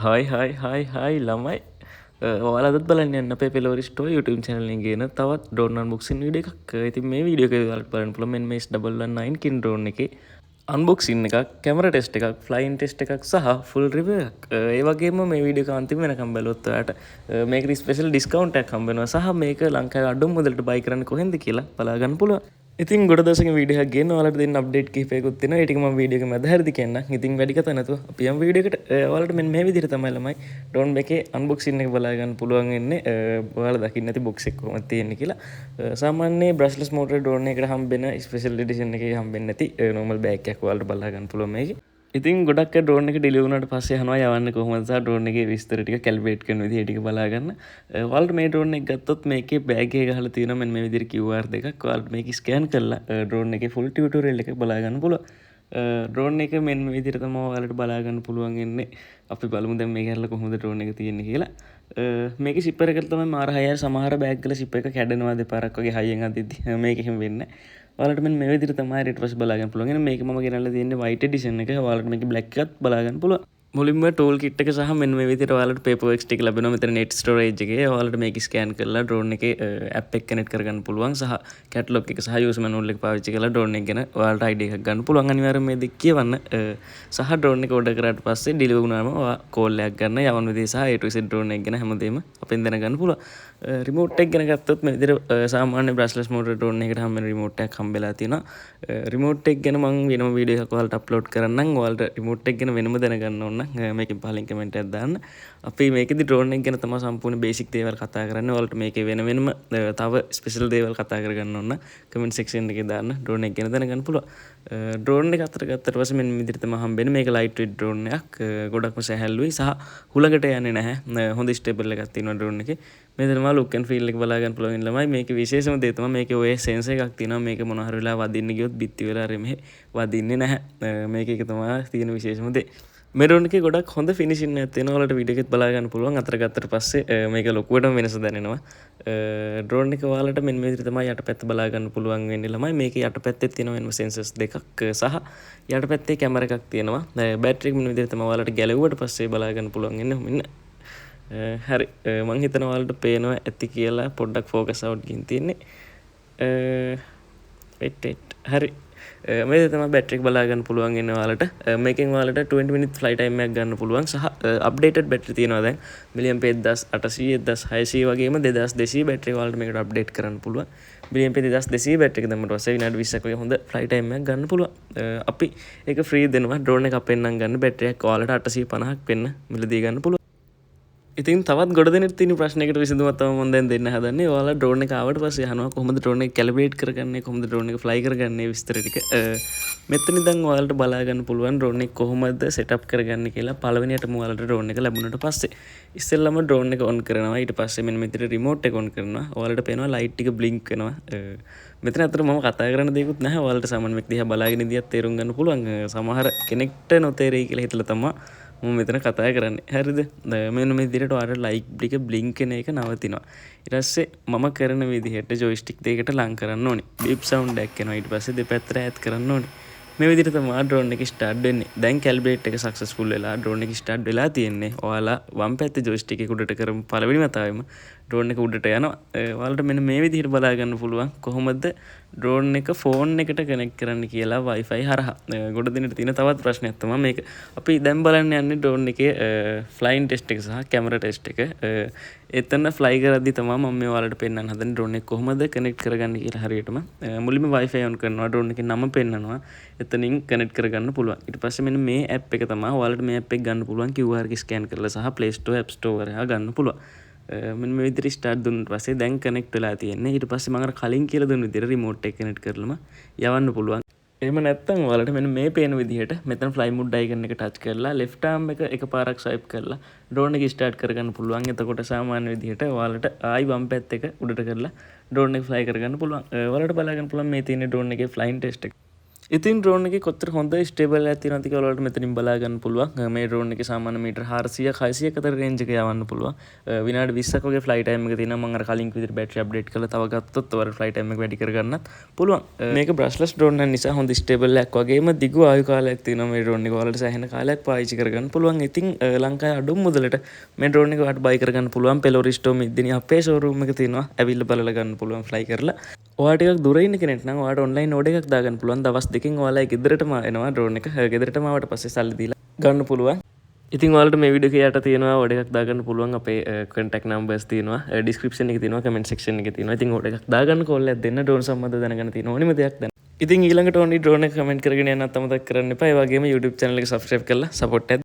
හයි ළමයි ඔයාලත් බලන්න යන්න අපේ පෙලෝරිස්ටෝ YouTube channel එකෙන් ගේන තවත් ඩ්‍රෝන් අන්බොක්සින් වීඩියෝ එකක්. ඉතින් මේ වීඩියෝ එකේ ඔයාලට බලන්න පුළුවන් මෙන්න මේ S919 කින් ඩ්‍රෝන් එකේ අන්බොක්සින් එකක්, කැමරා ටෙස්ට් එකක්, ෆ්ලයින් ටෙස්ට් එකක් සහ ෆුල් රිවිව් එකක්. ඒ වගේම මේ වීඩියෝ එක අන්තිම වෙනකම් බැලුවොත් ඔයාලට මේකට ස්පෙෂල් ඩිස්කවුන්ට් එකක් හම්බ වෙනවා සහ මේක ලංකාවේ අඩුම මුදලට බයි කරන්න කොහෙන්ද කියලා බලා ගන්න පුළුවන්. ඉතින් ගොඩ දවසකින් වීඩියෝ එකක් ගෙන්න ඔයාලට දෙන්න අප්ඩේට් කිහිපයකුත් තියෙනවා. ඒ ටික මම වීඩියෝ එක මැද හරිදි කියන්නම්. ඉතින් වැඩි කතා නැතුව අපි යමු වීඩියෝ එකට. ඔයාලට මෙන්න මේ විදිහට තමයි ළමයි ඩ්‍රෝන් එකේ අන්බොක්සින් එක බලා ගන්න පුළුවන් වෙන්නේ. ඔයාලා දකින්න ඇති බොක්ස් එක කොහොමද තියෙන්නේ කියලා. සාමාන්‍ය බ්‍රෂ්ලස් මෝටර් ඩ්‍රෝන් එකකට හම්බෙන ස්පෙෂල් එඩිෂන් එකේ හම්බෙන්නේ නැති නෝමල් බෑග් එකක් ඔයාලට බලා ගන්න පුළුවන් මේකේ. ඉතින් ගොඩක් ඩ්‍රෝන් එක ඩිලිවර් වුණාට පස්සේ අහනවා යවන්න කොහොමද සහ ඩ්‍රෝන් එකේ විස්තර ටික කැලිබ්‍රේට් කරන විදිහ ටික බලා ගන්න. ඔයාලට මේ ඩ්‍රෝන් එක ගත්තොත් මේකේ බෑග් එක ගහලා තියෙනවා මෙන්න මේ විදිහට QR දෙකක්. ඔයාලට මේක ස්කෑන් කරලා ඩ්‍රෝන් එකේ ෆුල් ටියුටෝරියල් එක බලා ගන්න පුළුවන්. ඩ්‍රෝන් එක මෙන්න මේ විදිහට තමයි ඔයාලට බලා ගන්න පුළුවන් වෙන්නේ. අපි බලමු දැන් මේක ඇරලා කොහොමද ඩ්‍රෝන් එක තියෙන්නේ කියලා. මේකේ ෂිපර් එකට තමයි මාර හයර් සමහර බෑග් වල ෂිප් එක කැඩෙනවා දෙපාරක් වගේ හයියෙන් අදිද්දි මේක එහෙම වෙන්නේ නැහැ. ඔයාලට මෙන්න මේ විදිහට තමයි ඊට පස්සේ බලා ගන්න පුළුවන්. මේක මම ගෙනල්ලා තියෙන්නේ white edition එක. ඔයාලට මේකේ black එකත් බලා ගන්න පුළුවන්. මුලින්ම ටූල් කිට් එක සහ මෙන්න මේ විදිහට ඔයාලට පේපර් වර්ක්ස් ටික ලැබෙනවා. මෙතන net storage එකේ ඔයාලට මේක ස්කෑන් කරලා ඩ්‍රෝන් එකේ app එක කනෙක්ට් කරගන්න පුළුවන් සහ කැටලොග් එක සහ user manual එක පාවිච්චි කරලා ඩ්‍රෝන් එක ගැන ඔයාලට idea එකක් ගන්න පුළුවන්. අනිවාර්යයෙන් මේ දෙක කියවන්න සහ ඩ්‍රෝන් එක ඕඩර් කරාට පස්සේ ඩිලිවර් වුණාම ඔයා කෝල් එකක් ගන්න යවන විදිහ සහ A to Z ඩ්‍රෝන් එක ගැන හැමදේම අපෙන් දැනගන්න පුළුවන්. රිමෝට් එක ගැන ගත්තොත් මේ විදිහට සාමාන්‍ය බ්‍රෂ්ලස් මෝටර් ඩ්‍රෝන් එකකට හම්බෙන රිමෝට් එකක් හම්බෙලා තියෙනවා. රිමෝට් එක ගැන මම වෙනම වීඩියෝ එකක් ඔයාලට අප්ලෝඩ් කරන්නම්. ඔයාලට රිමෝට් එක ගැන වෙනම දැනගන්න ඕන නම් මේකෙන් පහලින් කමෙන්ට් එකක් දාන්න. අපි මේකෙදි ඩ්‍රෝන් එක ගැන තමයි සම්පූර්ණ බේසික් දේවල් කතා කරන්නේ. ඔයාලට මේකේ වෙනම තව ස්පෙෂල් දේවල් කතා කරගන්න ඕන නම් කමෙන්ට් සෙක්ෂන් එකේ දාන්න. ඩ්‍රෝන් එක ගැන දැනගන්න පුළුවන්. ඩ්‍රෝන් එක අතර ගත්තට පස්සේ මෙන්න මේ විදිහට තමයි හම්බෙන්නේ. මේක ලයිට් වෙයිට් ඩ්‍රෝන් එකක්. ගොඩක්ම සැහැල්ලුයි සහ හුලකට යන්නේ නැහැ. හොඳ ස්ටේබල් එකක් තියෙනවා ඩ්‍රෝන් එකේ. මේ තමයි ලුක් ඇන්ඩ් ෆීල් එක බලා ගන්න පුළුවන් ළමයි. මේකේ විශේෂම දේ තමයි මේකේ ඔය සෙන්සර් එකක් තියෙනවා. මේක මොන හරි වෙලාව වදින්න ගියොත් බිත්ති වෙලා රෙමෙහි වදින්නේ නැහැ. මේක එක තමයි තියෙන විශේෂම දේ. මේ ඩ්‍රෝන් එකේ ගොඩක් හොඳ ෆිනිෂින් එකක් තියෙනවා. ඔයාලට වීඩියෝ එකත් බලා ගන්න පුළුවන්. අතර ගත්තට පස්සේ මේක ලොකුවටම වෙනස දැනෙනවා. ඩ්‍රෝන් එක ඔයාලට මෙන්න මේ විදිහට තමයි යටපැත්ත බලා ගන්න පුළුවන් වෙන්නේ ළමයි. මේකේ යටපැත්තේ තියෙන වෙනම සෙන්සර්ස් දෙකක් සහ යටපැත්තේ කැමරා එකක් තියෙනවා. බැටරි එක මෙන්න විදිහට තමයි ඔයාලට ගැලවුවට පස්සේ බලා ගන්න පුළුවන් වෙන්නේ. මෙන්න හරි මං හිතනවා ඔයාලට පේනවා ඇති කියලා පොඩ්ඩක් ෆෝකස් අවුට් ගින් තියෙන්නේ. හරි මේ තමයි බැටරි එක බලා ගන්න පුළුවන් වෙන්නේ ඔයාලට. මේකෙන් ඔයාලට 20 minute flight time එකක් ගන්න පුළුවන් සහ අප්ඩේටඩ් බැටරි තියෙනවා දැන් මිලියම්පේ 1800 1600 වගේම 2200 බැටරි එක ඔයාලට මේකට අප්ඩේට් කරන්න පුළුවන්. මිලියම්පේ 2200 බැටරි එක දැම්මට පස්සේ විනාඩි 20ක් වගේ හොඳ flight time එකක් ගන්න පුළුවන්. අපි ඒක ෆ්‍රී දෙනවා. ඩ්‍රෝන් එක අපෙන් නම් ගන්න බැටරි එකක් ඔයාලට 850ක් වෙන්න මිලදී ගන්න පුළුවන්. ඉතින් තවත් ගොඩ දෙනෙක් තියෙන ප්‍රශ්නයකට විසඳුමක් තමයි මම දැන් දෙන්න හදන්නේ. ඔයාලා ඩ්‍රෝන් එක ආවට පස්සේ අහනවා කොහොමද ඩ්‍රෝන් එක කැලිබ්‍රේට් කරගන්නේ, කොහොමද ඩ්‍රෝන් එක ෆ්ලයි කරගන්නේ විස්තර ටික. මෙතන ඉඳන් ඔයාලට බලා ගන්න පුළුවන් ඩ්‍රෝන් එක කොහොමද සෙටප් කරගන්නේ කියලා. පළවෙනියටම ඔයාලට ඩ්‍රෝන් එක ලැබුණාට පස්සේ ඉස්සෙල්ලාම ඩ්‍රෝන් එක ඔන් කරනවා. ඊට පස්සේ මෙන්න මෙතන රිමෝට් එක ඔන් කරනවා. ඔයාලට පේනවා ලයිට් ටික බ්ලින්ක් වෙනවා. මෙතන අතර මම කතා කරන්න දෙයක්වත් නැහැ. ඔයාලට සාමාන්‍ය මේක දිහා බලාගෙන ඉඳියත් තේරුම් ගන්න පුළුවන්. සමහර කෙනෙක්ට නොතේරෙයි කියලා හිතලා තමයි මම මෙතන කතා කරන්නේ. හරිද? මෙන්න මේ විදිහට ඔයාලට ලයිට් ටික බ්ලින්ක් වෙන එක නවතිනවා. ඊට පස්සේ මම කරන විදිහට ජොයිස්ටික් දෙකට ලං කරන්න ඕනේ. බීප් සවුන්ඩ් එකක් එනවා. ඊට පස්සේ දෙපැත්තට ඈත් කරන්න ඕනේ. මේ විදිහට තමයි ඩ්‍රෝන් එක ස්ටාර්ට් වෙන්නේ. දැන් කැලිබ්‍රේට් එක සක්සස්ෆුල් වෙලා ඩ්‍රෝන් එක ස්ටාර්ට් වෙලා තියෙන්නේ. ඔයාලා වම් පැත්තේ ජොයිස්ටික් එක උඩට කරමු පළවෙනි වතාවෙම ඩ්‍රෝන් එක උඩට යනවා. ඔයාලට මෙන්න මේ විදිහට බලා ගන්න පුළුවන් කොහොමද ඩ්‍රෝන් එක ෆෝන් එකට කනෙක්ට් කරන්න කියලා Wi-Fi හරහා. ගොඩ දිනට තියෙන තවත් ප්‍රශ්නයක් තමයි මේක. අපි දැන් බලන්න යන්නේ ඩ්‍රෝන් එකේ ෆ්ලයින් ටෙස්ට් එක සහ කැමරා ටෙස්ට් එක. එතන ෆ්ලයි කරද්දි තමයි මම මේ ඔයාලට පෙන්වන්න හදන්නේ ඩ්‍රෝන් එක කොහොමද කනෙක්ට් කරගන්නේ කියලා හරියටම. මුලින්ම Wi-Fi on කරනවා ඩ්‍රෝන් එකේ නම පෙන්වනවා. එතනින් කනෙක්ට් කරගන්න පුළුවන්. ඊට පස්සේ මෙන්න මේ ඇප් එක තමයි ඔයාලට මේ ඇප් එක ගන්න පුළුවන් QR එක ස්කෑන් කරලා සහ Play Store App Store වල ගන්න පුළුවන්. මෙන්න මේ විදිහට ස්ටාර්ට් දුන්නාට පස්සේ දැන් කනෙක්ට් වෙලා තියෙන්නේ. ඊට පස්සේ මම අර කලින් කියලා දුන්න විදිහට රිමෝට් එක කනෙක්ට් කරලම යවන්න පුළුවන්. එහෙම නැත්නම් ඔයාලට මෙන්න මේ පේන විදිහට මෙතන ෆ්ලයි මෝඩ් අයිකන් එක ටච් කරලා left arm එක එකපාරක් ස්වයිප් කරලා ඩ්‍රෝන් එක ස්ටාර්ට් කරගන්න පුළුවන්. එතකොට සාමාන්‍ය විදිහට ඔයාලට ආයි වම් පැත්ත එක උඩට කරලා ඩ්‍රෝන් එක ෆ්ලයි කරගන්න පුළුවන්. ඔයාලට බලා ගන්න පුළුවන් මේ තියෙන ඩ්‍රෝන් එකේ ෆ්ලයින් ටෙස්ට් එක. ඉතින් ඩ්‍රෝන් එකේ කොච්චර හොඳ ස්ටේබල් එකක් තියෙනවද කියලා ඔයාලට මෙතනින් බලා ගන්න පුළුවන්. මේ ඩ්‍රෝන් එකේ සාමාන්‍ය මීටර් 400 600 ක අතර රේන්ජ් එක යවන්න පුළුවන්. විනාඩි 20ක් වගේ ෆ්ලයි ටයිම් එක තියෙනවා. මම අර කලින් විදිහට බැටරි අප්ඩේට් කරලා තව ගත්තොත් ඔයාලට ෆ්ලයි ටයිම් එක වැඩි කරගන්නත් පුළුවන්. මේක බ්‍රෂ්ලස් ඩ්‍රෝන් එක නිසා හොඳ ස්ටේබල් එකක් වගේම දිගු ආයු කාලයක් තියෙනවා මේ ඩ්‍රෝන් එක. ඔයාලට සෑහෙන කාලයක් පාවිච්චි කරගන්න පුළුවන්. ඉතින් ලංකාවේ අඩුම මුදලට මේ ඩ්‍රෝන් එක ඔයාලට බයි කරගන්න පුළුවන්. පෙලොරිස්ටෝ මිද්දිනි අපේ ෂෝරූම් එක තියෙනවා. ඇවිල්ලා බලලා ගන්න පුළුවන් ෆ්ලයි කරලා. ඔයාලට ටිකක් දුර ඉන්න කෙනෙක් නම් ඔයාලට ඔන්ලයින් ඕඩර් එකක් දාගන්න පුළුවන්. දවස් දෙකකින් ඔයාලා ගෙදරටම එනවා ඩ්‍රෝන් එක. ගෙදරටම ආවට පස්සේ සල්ලි දීලා ගන්න පුළුවන්. ඉතින් ඔයාලට මේ වීඩියෝ එකේ යට තියෙනවා ඕඩර් එකක් දාගන්න පුළුවන්. අපේ contact numbers තියෙනවා. description එකේ තියෙනවා, comment section එකේ තියෙනවා. ඉතින් ඕඩර් එකක් දාගන්න කෝල් එකක් දෙන්න ඩ්‍රෝන් සම්බන්ධව දැනගන්න තියෙන ඕනිම දෙයක් දැන්. ඉතින් ඊළඟට ඕනි ඩ්‍රෝන් එක කමෙන්ට් කරගෙන යන්නත් අමතක කරන්න එපා. ඒ වගේම YouTube channel එක subscribe කරලා support